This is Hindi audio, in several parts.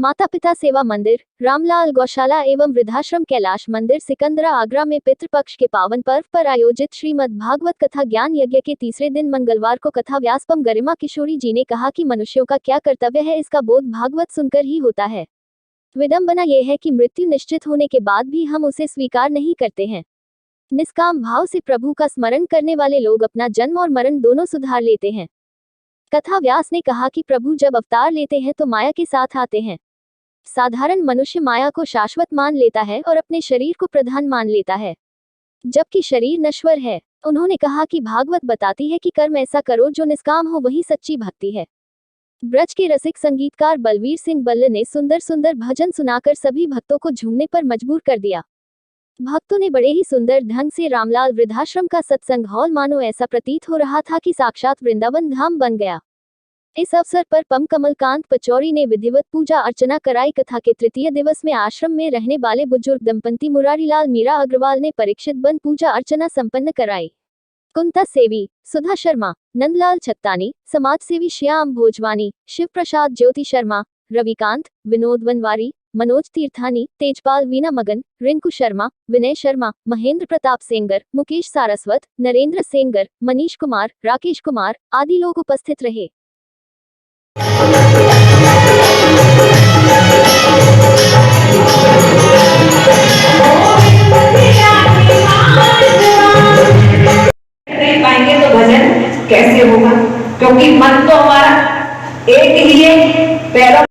माता पिता सेवा मंदिर, रामलाल गौशाला एवं वृद्धाश्रम कैलाश मंदिर सिकंदरा आगरा में पितृपक्ष के पावन पर्व पर आयोजित श्रीमद् भागवत कथा ज्ञान यज्ञ के तीसरे दिन मंगलवार को कथा व्यासपम गरिमा किशोरी जी ने कहा कि मनुष्यों का क्या कर्तव्य है, इसका बोध भागवत सुनकर ही होता है। विडंबना यह है कि मृत्यु निश्चित होने के बाद भी हम उसे स्वीकार नहीं करते हैं। निष्काम भाव से प्रभु का स्मरण करने वाले लोग अपना जन्म और मरण दोनों सुधार लेते हैं। कथा व्यास ने कहा कि प्रभु जब अवतार लेते हैं तो माया के साथ आते हैं। साधारण मनुष्य माया को शाश्वत मान लेता है और अपने शरीर को प्रधान मान लेता है, जबकि शरीर नश्वर है। उन्होंने कहा कि भागवत बताती है कि कर्म ऐसा करो जो निष्काम हो, वही सच्ची भक्ति है। ब्रज के रसिक संगीतकार बलवीर सिंह बल्ल ने सुंदर सुंदर भजन सुनाकर सभी भक्तों को झूमने पर मजबूर कर दिया। भक्तों ने बड़े ही सुंदर ढंग से रामलाल वृद्धाश्रम का सत्संग हॉल मानो ऐसा प्रतीत हो रहा था कि साक्षात वृंदावन धाम बन गया। इस अवसर पर पम कमलकांत पचौरी ने विधिवत पूजा अर्चना कराई। कथा के तृतीय दिवस में आश्रम में रहने वाले बुजुर्ग दंपति मुरारीलाल मीरा अग्रवाल ने परीक्षित बन पूजा अर्चना संपन्न कराई। कुंता सेवी, सुधा शर्मा, नंदलाल छत्तानी, समाज सेवी श्याम भोजवानी, शिव प्रसाद ज्योति शर्मा, रविकांत, विनोद वनवारी, मनोज तीर्थानी, तेजपाल वीना मगन, रिंकू शर्मा, विनय शर्मा, महेंद्र प्रताप सेंगर, मुकेश सारस्वत, नरेंद्र सेंगर, मनीष कुमार, राकेश कुमार आदि लोग उपस्थित रहे। पाएंगे तो भजन कैसे होगा, क्योंकि मन तो हमारा एक ही है। पहला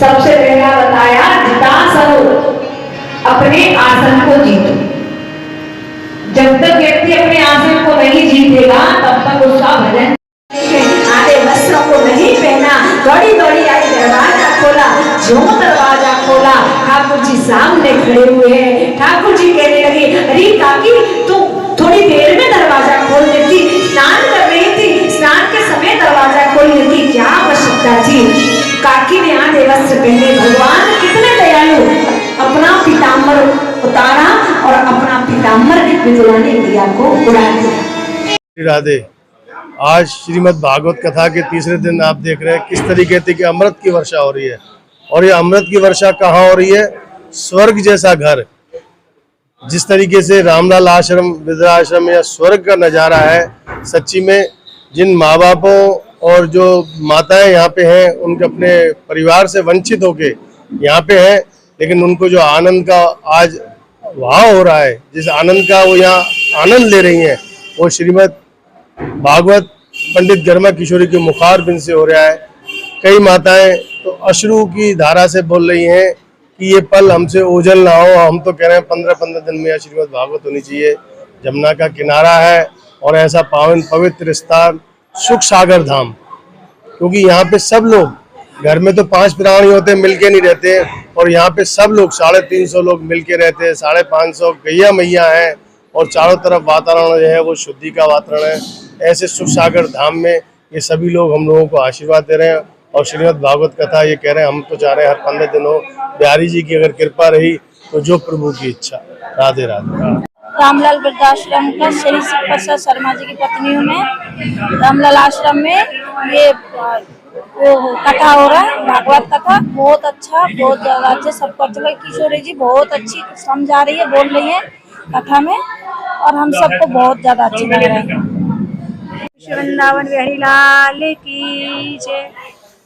सबसे पहला बताया जिता सरो, अपने आसन को जीतो। जब तक व्यक्ति अपने आसन को नहीं जीतेगा तब तक उसका भजन। आधे वस्त्रों को नहीं पहना, दौड़ी दौड़ी आई दरवाजा खोला, जो दरवाजा खोला ठाकुर जी सामने खड़े हुए हैं। ठाकुर जी कहने लगे, अरे काकी तू थोड़ी देर में दरवाजा खोल देती, स्नान कर रही थी, स्नान के समय दरवाजा खोल देती, क्या आवश्यकता थी। काकी ने आधे वस्त्र पहने। भगवान कितने दयालु, अपना पीताम्बर उतारा और अपना पीताम्बर की पितुलानी दिया को उड़ा दिया। राधे। आज श्रीमद् भागवत कथा के तीसरे दिन आप देख रहे हैं किस तरीके से कि अमृत की वर्षा हो रही है। और ये अमृत की वर्षा कहाँ हो रही है? स्वर्ग जैसा घर। जिस तरीके से रामलाल आश्रम वृद्धाश्रम या स्वर्ग का नज़ारा है, सच्ची में जिन माँ बापों और जो माताएं यहाँ पे हैं उनके अपने परिवार से वंचित होके यहाँ पे हैं, लेकिन उनको जो आनंद का आज भाव हो रहा है, जिस आनंद का वो यहाँ आनंद ले रही हैं, वो श्रीमद् भागवत पंडित गरिमा किशोरी के मुखार बिन से हो रहा है। कई माताएं तो अश्रु की धारा से बोल रही हैं कि ये पल हमसे ओझल ना हो। हम तो कह रहे हैं 15-15 दिन में श्रीमद् भागवत होनी चाहिए। जमुना का किनारा है और ऐसा पावन पवित्र स्थान सुख सागर धाम, क्योंकि यहाँ पे सब लोग, घर में तो 5 प्राणी होते हैं, मिलके नहीं रहते, और यहाँ पे सब लोग 350 लोग मिलके रहते हैं। 550 गैया मैया हैं और चारों तरफ वातावरण जो है वो शुद्धि का वातावरण है। ऐसे सुख सागर धाम में ये सभी लोग हम लोगों को आशीर्वाद दे रहे हैं। और श्रीमद् भागवत कथा ये कह रहे हैं, हम तो चाह रहे हैं हर 15 दिन हो। बिहारी जी की अगर कृपा रही तो जो प्रभु की इच्छा। राधे राधे। रामलाल वृद्धाश्रम का श्री शिव प्रसाद शर्मा जी की पत्नी हूँ मैं। रामलाल आश्रम में ये वो कथा हो रहा है, भागवत कथा। बहुत अच्छा, बहुत अच्छे सबको अच्छा लगा। किशोरी जी बहुत अच्छी समझा रही है, बोल रही है कथा में, और हम सबको बहुत ज्यादा अच्छा लग रहा है। वृंदावन बिहारी लाल की जय।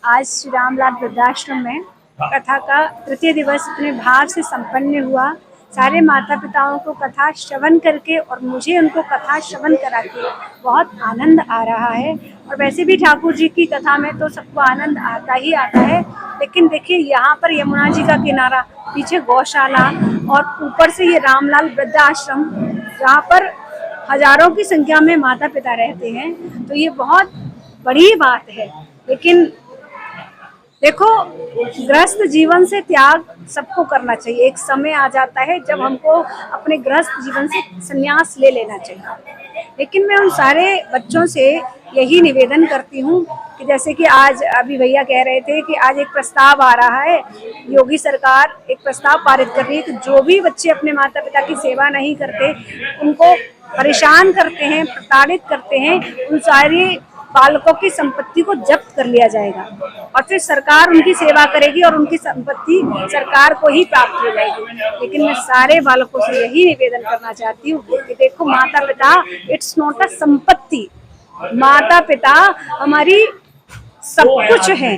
आज श्री रामलाल वृद्धाश्रम में कथा का तृतीय दिवस इतने भाव से संपन्न हुआ। सारे माता पिताओं को कथा श्रवण करके और मुझे उनको कथा श्रवण करा के बहुत आनंद आ रहा है। और वैसे भी ठाकुर जी की कथा में तो सबको आनंद आता ही आता है, लेकिन देखिए यहाँ पर यमुना जी का किनारा, पीछे गौशाला और ऊपर से ये रामलाल वृद्धाश्रम, जहाँ पर हजारों की संख्या में माता पिता रहते हैं, तो ये बहुत बड़ी बात है। लेकिन देखो, गृहस्थ जीवन से त्याग सबको करना चाहिए। एक समय आ जाता है जब हमको अपने गृहस्थ जीवन से संन्यास ले लेना चाहिए। लेकिन मैं उन सारे बच्चों से यही निवेदन करती हूँ कि जैसे कि आज अभी भैया कह रहे थे कि आज एक प्रस्ताव आ रहा है, योगी सरकार एक प्रस्ताव पारित कर रही है कि जो भी बच्चे अपने माता पिता की सेवा नहीं करते, उनको परेशान करते हैं, प्रताड़ित करते हैं, उन सारी बालकों की संपत्ति को जब्त कर लिया जाएगा और फिर सरकार उनकी सेवा करेगी और उनकी संपत्ति सरकार को ही प्राप्त हो जाएगी। लेकिन मैं सारे बालकों से यही निवेदन करना चाहती हूँ कि देखो, माता पिता इट्स नॉट अ संपत्ति, माता पिता हमारी सब कुछ है।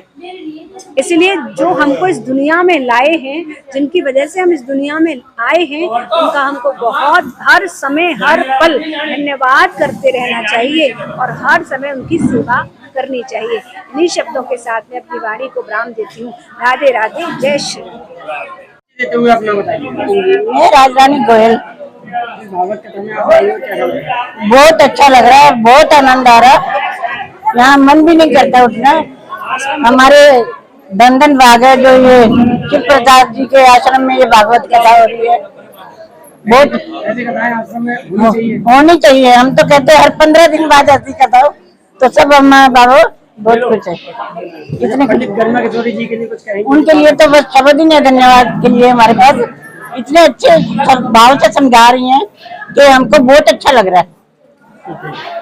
इसलिए जो हमको इस दुनिया में लाए हैं, जिनकी वजह से हम इस दुनिया में आए हैं, उनका हमको बहुत हर समय हर पल धन्यवाद करते रहना चाहिए और हर समय उनकी सेवा करनी चाहिए। इन्हीं शब्दों के साथ मैं अपनी वाणी को विराम देती हूँ। राधे राधे, जय श्री। मैं राजरानी गोयल। बहुत अच्छा लग रहा है, बहुत आनंद आ रहा है, यहाँ मन भी नहीं करता उठना। हमारे बंधन भाग है जो ये शिव प्रसाद जी के आश्रम में ये भागवत कथा हो रही है, बहुत ऐसी कथाएं आश्रम में होनी चाहिए। हम तो कहते हैं हर 15 दिन बाद ऐसी कथा हो, तो सब अम्मा बाबा बहुत कुछ है। इतने पंडित गरिमा किशोरी जी के लिए कुछ कहेंगे? उनके लिए तो बस शब्द ही नहीं धन्यवाद के लिए हमारे पास। इतने अच्छे भाव से समझा रही हैं कि हमको बहुत अच्छा लग रहा है।